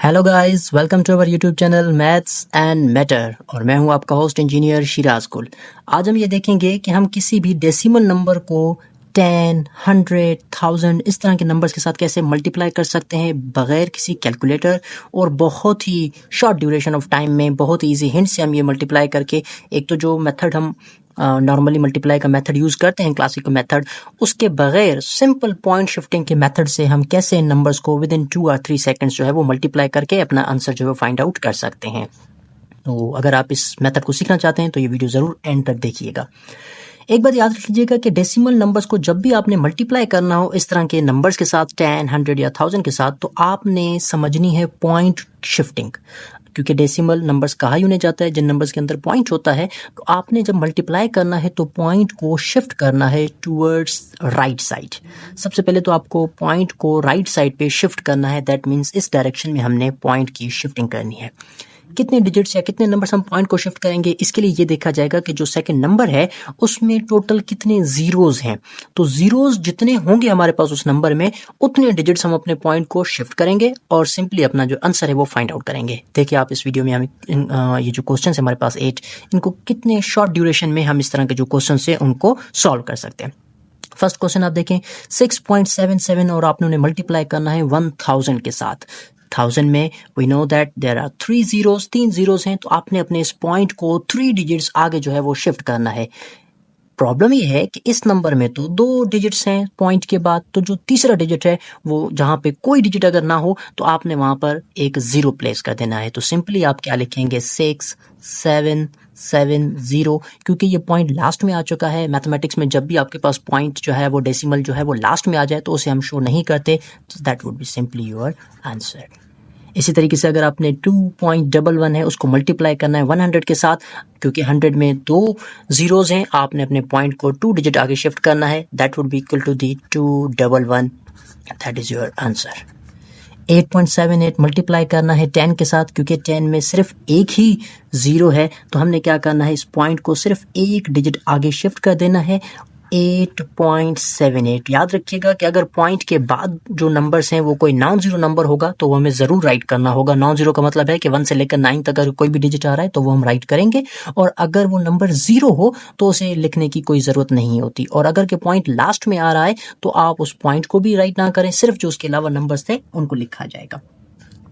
Hello guys, welcome to our YouTube channel maths and matter और मैं हूं आपका होस्ट इंजीनियर शिराज कुल। आज हम ये देखेंगे कि हम किसी भी डेसिमल नंबर को 10, 100, 1000 इस तरह के नंबर्स के साथ कैसे मल्टीप्लाई कर सकते हैं बगैर किसी कैलकुलेटर और बहुत ही शॉर्ट ड्यूरेशन ऑफ टाइम में बहुत ही ईजी हिंट से हम ये मल्टीप्लाई करके एक तो जो मेथड हम नॉर्मली मल्टीप्लाई का मेथड यूज़ करते हैं क्लासिकल मेथड, उसके बगैर सिंपल पॉइंट शिफ्टिंग के मेथड से हम कैसे इन नंबर्स को विद इन 2 और 3 सेकंड्स जो है वो मल्टीप्लाई करके अपना आंसर जो है वो फाइंड आउट कर सकते हैं। तो अगर आप इस मेथड को सीखना चाहते हैं तो ये वीडियो ज़रूर एंड तक देखिएगा। एक बात याद रख लीजिएगा कि डेसिमल नंबर्स को जब भी आपने मल्टीप्लाई करना हो इस तरह के नंबर्स के साथ 10, 100 या 1000 के साथ, तो आपने समझनी है पॉइंट शिफ्टिंग, क्योंकि डेसिमल नंबर्स कहा ही उन्हें जाता है जिन नंबर्स के अंदर पॉइंट होता है। तो आपने जब मल्टीप्लाई करना है तो पॉइंट को शिफ्ट करना है टूवर्ड्स राइट साइड। सबसे पहले तो आपको पॉइंट को राइट साइड पे शिफ्ट करना है, दैट मीन्स इस डायरेक्शन में हमने पॉइंट की शिफ्टिंग करनी है। कितने डिजिट्स या कितने नंबर्स हम पॉइंट को शिफ्ट करेंगे, इसके लिए ये देखा जाएगा कि जो सेकंड नंबर है उसमें टोटल कितने जीरोज हैं। तो जीरोज जितने होंगे हमारे पास उस नंबर में, उतने डिजिट्स हम अपने पॉइंट को शिफ्ट करेंगे और सिंपली अपना जो आंसर है वो फाइंड आउट करेंगे। देखिए आप इस वीडियो में हम ये जो क्वेश्चन है हमारे पास 8, इनको कितने शॉर्ट ड्यूरेशन में हम इस तरह के जो क्वेश्चन है उनको सॉल्व कर सकते हैं। फर्स्ट क्वेश्चन आप देखें 6.77 और आपने उन्हें मल्टीप्लाई करना है 1000 के साथ। 1000 में we know that there are 3 zeros, 3 zeros हैं, तो आपने अपने इस पॉइंट को 3 डिजिट्स आगे जो है वो शिफ्ट करना है। प्रॉब्लम ये है कि इस नंबर में तो 2 डिजिट्स हैं पॉइंट के बाद, तो जो तीसरा डिजिट है वो जहाँ पे कोई डिजिट अगर ना हो तो आपने वहाँ पर एक ज़ीरो प्लेस कर देना है। तो सिंपली आप क्या लिखेंगे 6, 7, 7, 0, क्योंकि ये पॉइंट लास्ट में आ चुका है। मैथमेटिक्स में जब भी आपके पास पॉइंट जो है वो डेसिमल जो है वो लास्ट में आ जाए तो उसे हम शो नहीं करते, that would be simply your answer. इसी तरीके से अगर आपने 2.11 है उसको मल्टीप्लाई करना है 100 के साथ, क्योंकि 100 में 2 जीरोज हैं, आपने अपने पॉइंट को 2 डिजिट आगे शिफ्ट करना है, that would be equal to the 211, that is your answer. 8.78 multiply करना है 10 के साथ, क्योंकि 10 में सिर्फ एक ही जीरो है, तो हमने क्या करना है इस पॉइंट को सिर्फ एक डिजिट आगे शिफ्ट कर देना है 8.78। याद रखिएगा कि अगर पॉइंट के बाद जो नंबर्स हैं वो कोई नॉन जीरो नंबर होगा तो वो हमें ज़रूर राइट करना होगा। नॉन जीरो का मतलब है कि 1 से लेकर 9 तक अगर कोई भी डिजिट आ रहा है तो वो हम राइट करेंगे, और अगर वो नंबर ज़ीरो हो तो उसे लिखने की कोई ज़रूरत नहीं होती। और अगर के पॉइंट लास्ट में आ रहा है तो आप उस पॉइंट को भी राइट ना करें, सिर्फ जो उसके अलावा नंबर्स थे उनको लिखा जाएगा।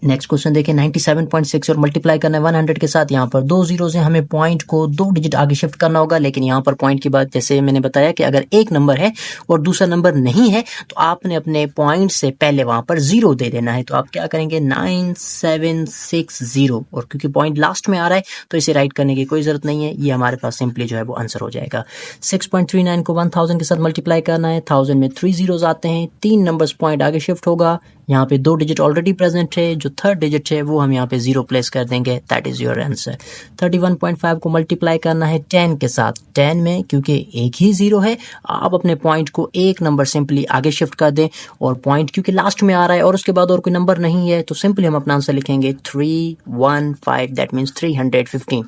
नेक्स्ट क्वेश्चन देखें 97.6 और मल्टीप्लाई करना है 100 के साथ। यहाँ पर 2 जीरोज हैं, हमें पॉइंट को 2 डिजिट आगे शिफ्ट करना होगा, लेकिन यहाँ पर पॉइंट की बात जैसे मैंने बताया कि अगर एक नंबर है और दूसरा नंबर नहीं है तो आपने अपने पॉइंट से पहले वहाँ पर 0 दे देना है। तो आप क्या करेंगे 9760, और क्योंकि पॉइंट लास्ट में आ रहा है तो इसे राइट करने की कोई ज़रूरत नहीं है, ये हमारे पास सिंपली जो है वो आंसर हो जाएगा। 6.39 को 1000 के साथ मल्टीप्लाई करना है, 1000 में 3 जीरोज आते हैं, 3 नंबर्स पॉइंट आगे शिफ्ट होगा, यहाँ पे 2 डिजिट ऑलरेडी प्रेजेंट है, जो थर्ड डिजिट है वो हम यहाँ पे 0 प्लेस कर देंगे, दैट इज योर आंसर। 31.5 को मल्टीप्लाई करना है 10 के साथ। 10 में क्योंकि एक ही 0 है, आप अपने पॉइंट को एक नंबर सिंपली आगे शिफ्ट कर दें, और पॉइंट क्योंकि लास्ट में आ रहा है और उसके बाद और कोई नंबर नहीं है तो सिंपली हम अपना आंसर लिखेंगे 315, दैट मीन्स 315।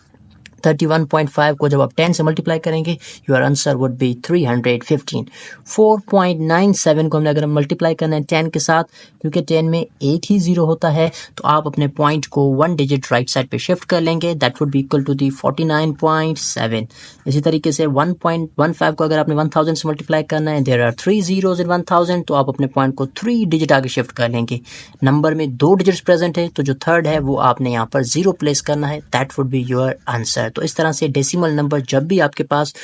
31.5 को जब आप 10 से मल्टीप्लाई करेंगे योर आंसर वुड बी 315। 4.97 को हमने अगर मल्टीप्लाई करना है 10 के साथ, क्योंकि 10 में एक ही 0 होता है तो आप अपने पॉइंट को 1 डिजिट राइट साइड पे शिफ्ट कर लेंगे, that would be equal to the 49.7। इसी तरीके से 1.15 को अगर आपने 1000 से मल्टीप्लाई करना है, देयर आर 3 जीरोज इन 1000, तो आप अपने पॉइंट को 3 डिजिट आगे शिफ्ट कर लेंगे। नंबर में 2 डिजिट्स प्रेजेंट है तो जो थर्ड है वो आपने यहाँ पर 0 प्लेस करना है, that would be your answer. तो इस तरह से डेसिमल नंबर जब भी आपके पास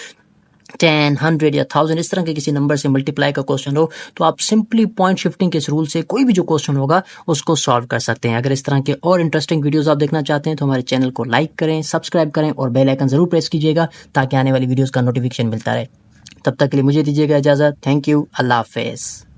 10, 100 या 1000 इस तरह के किसी नंबर से मल्टीप्लाई का क्वेश्चन हो तो आप सिंपली पॉइंट शिफ्टिंग के इस रूल से कोई भी जो क्वेश्चन होगा उसको सॉल्व कर सकते हैं। अगर इस तरह के और इंटरेस्टिंग वीडियोस आप देखना चाहते हैं तो हमारे चैनल को लाइक करें, सब्सक्राइब करें और बेल आइकन जरूर प्रेस कीजिएगा ताकि आने वाली वीडियोस का नोटिफिकेशन मिलता रहे। तब तक के लिए मुझे दीजिएगा इजाजत। थैंक यू, अल्लाह हाफिज़।